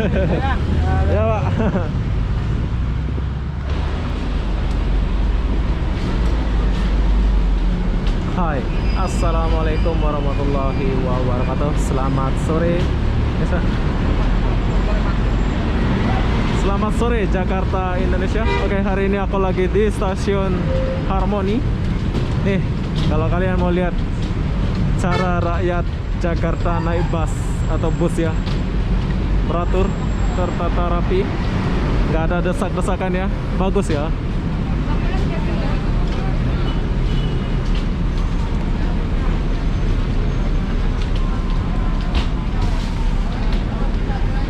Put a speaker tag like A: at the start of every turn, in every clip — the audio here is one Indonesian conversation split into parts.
A: Ya Pak. Hai, assalamualaikum warahmatullahi wabarakatuh. Selamat sore. Selamat sore Jakarta, Indonesia. Oke, hari ini aku lagi di stasiun Harmoni. Nih, kalau kalian mau lihat cara rakyat Jakarta naik bus atau bus ya, teratur, tertata rapi, nggak ada desak-desakan ya, bagus ya.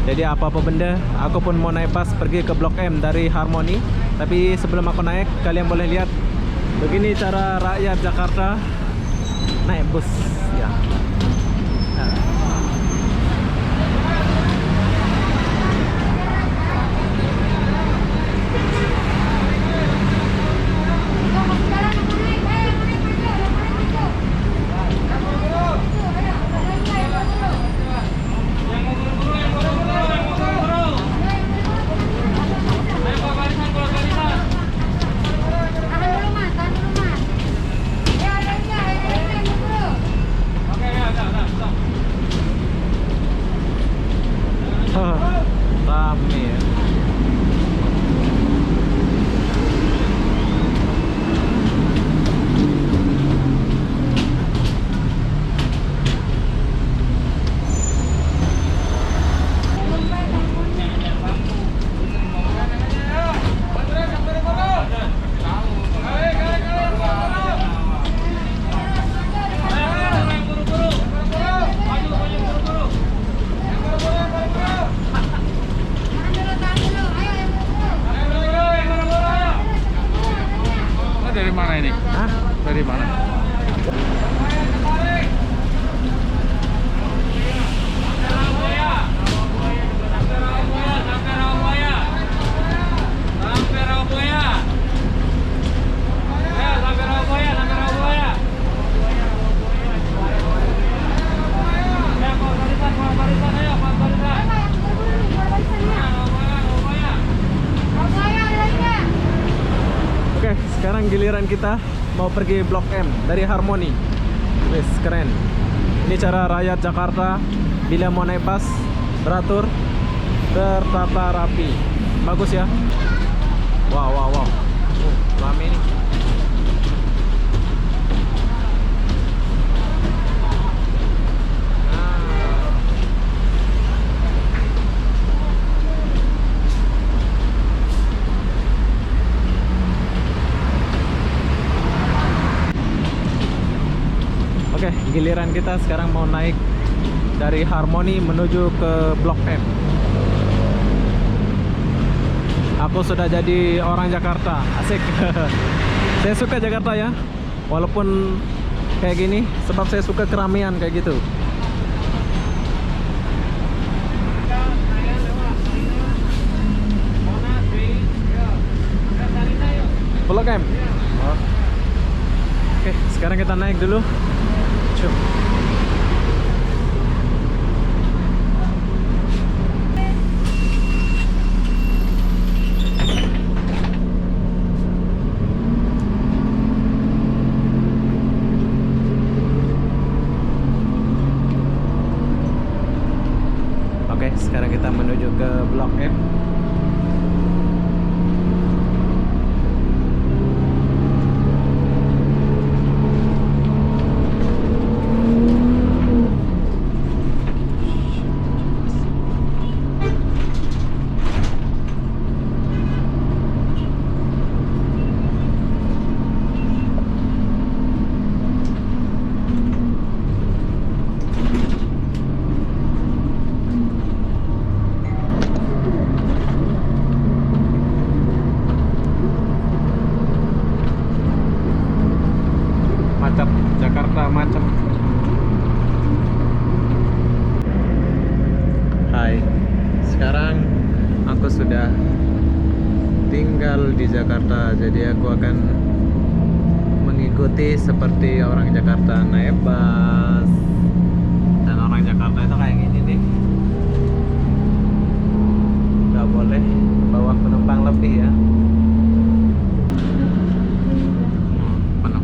A: Jadi apa-apa benda, aku pun mau naik bus pergi ke Blok M dari Harmoni. Tapi sebelum aku naik, kalian boleh lihat begini cara rakyat Jakarta naik bus ya. Rame ya.
B: Dari mana ini?
A: Hah?
B: Dari mana?
A: Oke, sekarang giliran kita mau pergi Blok M dari Harmoni. Wes, keren. Ini cara rakyat Jakarta bila mau naik bus beratur, tertata rapi. Bagus ya. Wow, wow, wow. Rame nih. Oke, giliran kita sekarang mau naik dari Harmoni menuju ke Blok M. Aku sudah jadi orang Jakarta, asik. Saya suka Jakarta ya, walaupun kayak gini, sebab saya suka keramaian kayak gitu. Blok M. Oh. Oke, sekarang kita naik dulu. Cuk. Oke, sekarang kita menuju ke Blok M. Jakarta macet. Hai, sekarang aku sudah tinggal di Jakarta, jadi aku akan mengikuti seperti orang Jakarta naik bus. Dan orang Jakarta itu kayak gini nih. nggak boleh bawa penumpang lebih ya. Penuh.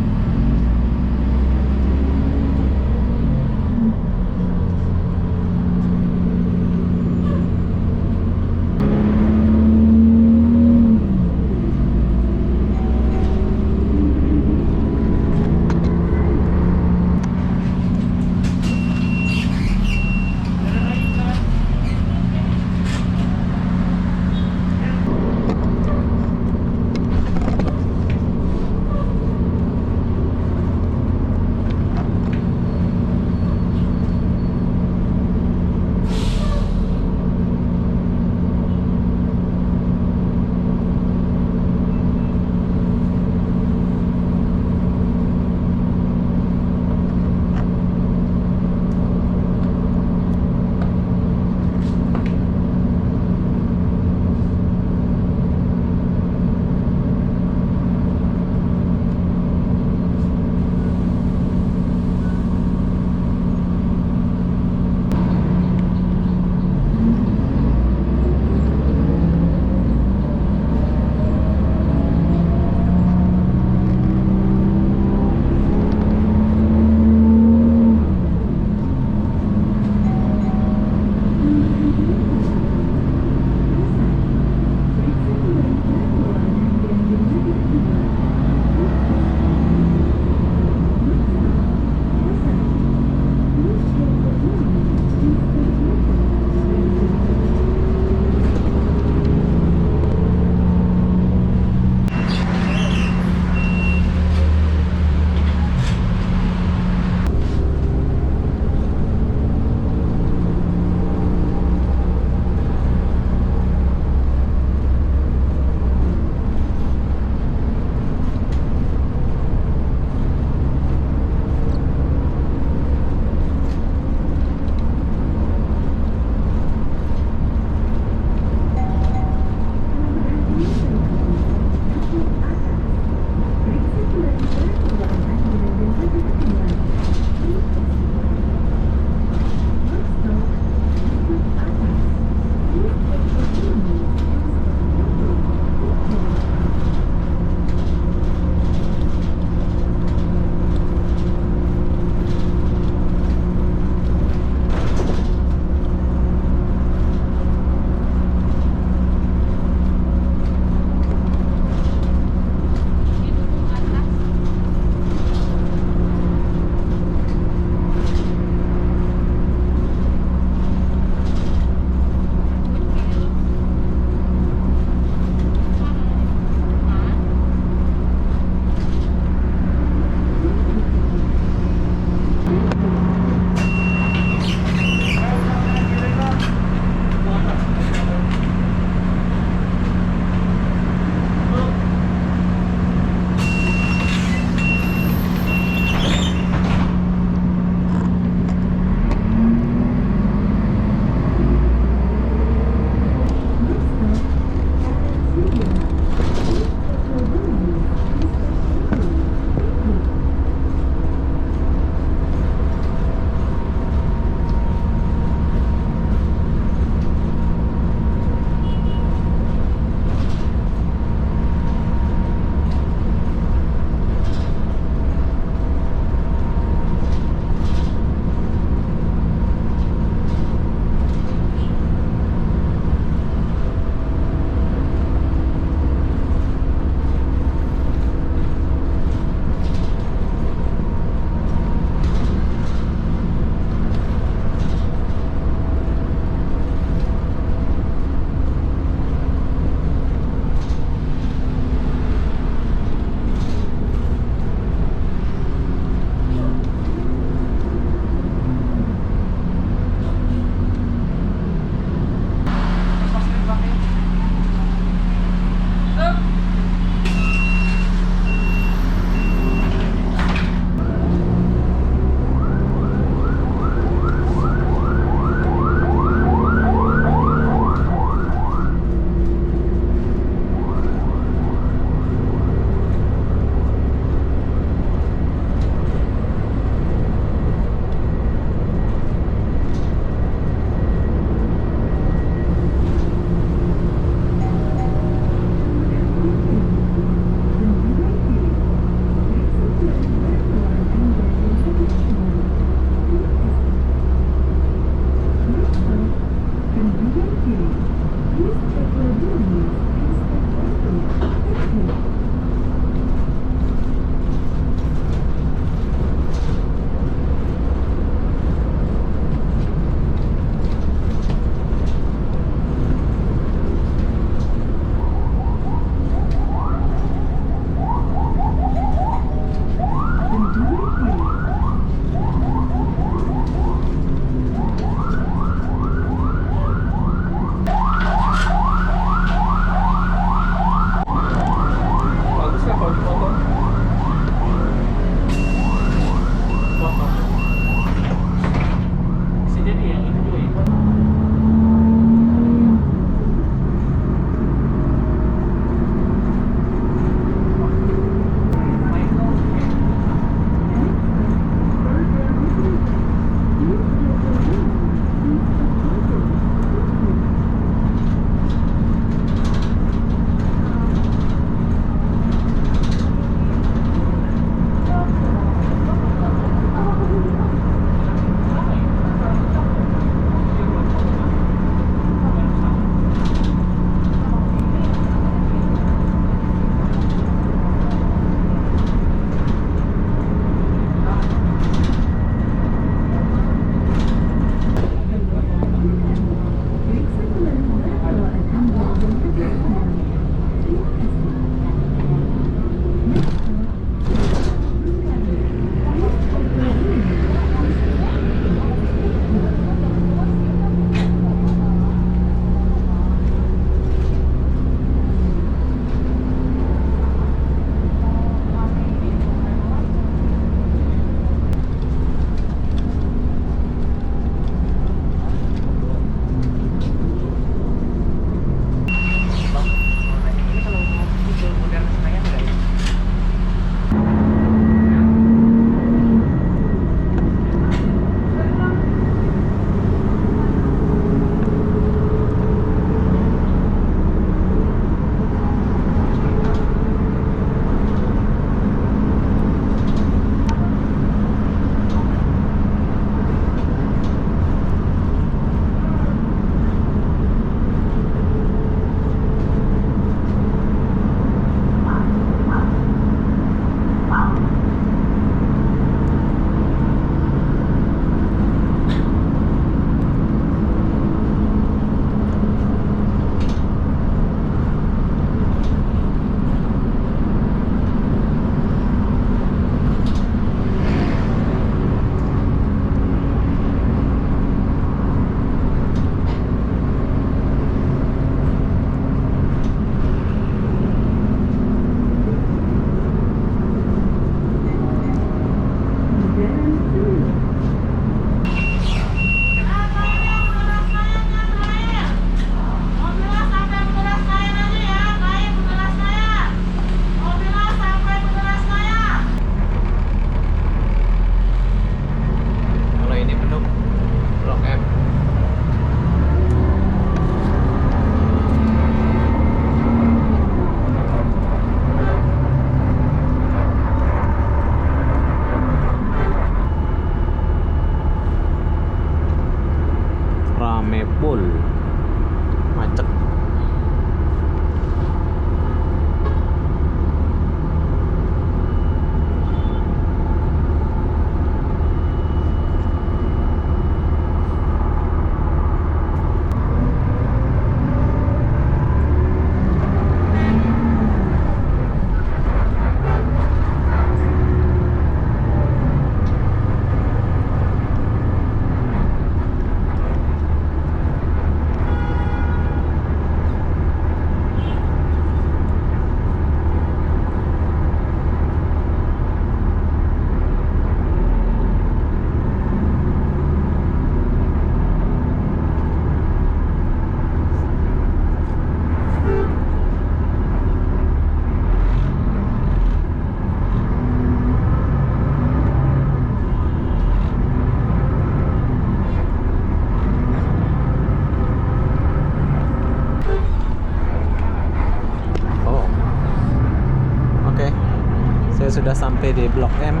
A: Kita sudah sampai di Blok M.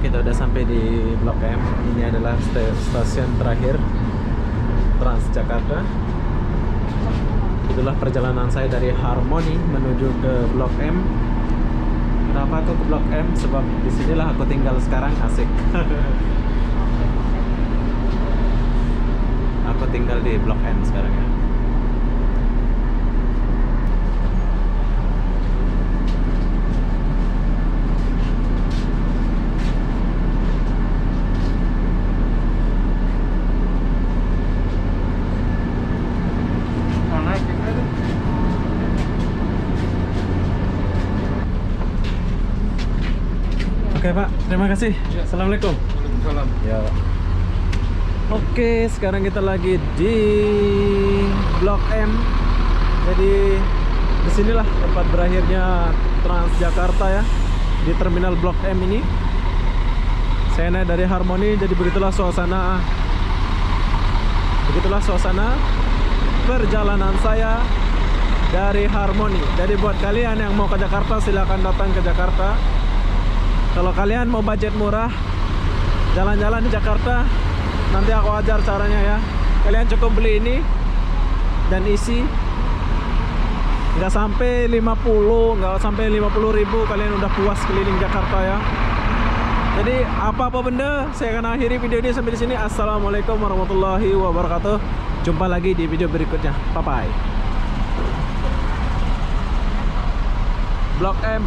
A: Kita udah sampai di Blok M. Ini adalah stasiun terakhir Transjakarta. Itulah perjalanan saya dari Harmony menuju ke Blok M. Kenapa aku ke Blok M? Sebab disinilah aku tinggal sekarang, asik. Aku tinggal di Blok M sekarang ya. Oke Pak, terima kasih.
B: Ya.
A: Assalamualaikum.
B: Waalaikumsalam.
A: Ya. Oke, sekarang kita lagi di Blok M. Jadi disinilah tempat berakhirnya Transjakarta ya, di terminal Blok M ini. Saya naik dari Harmony, jadi begitulah suasana perjalanan saya dari Harmony. Jadi buat kalian yang mau ke Jakarta, silakan datang ke Jakarta. Kalau kalian mau budget murah, jalan-jalan di Jakarta, nanti aku ajar caranya ya. Kalian cukup beli ini dan isi. Nggak sampai 50 ribu kalian udah puas keliling Jakarta ya. Jadi apa-apa benda, saya akan akhiri video ini sampai di sini. Assalamualaikum warahmatullahi wabarakatuh. Jumpa lagi di video berikutnya. Bye bye. Blok M.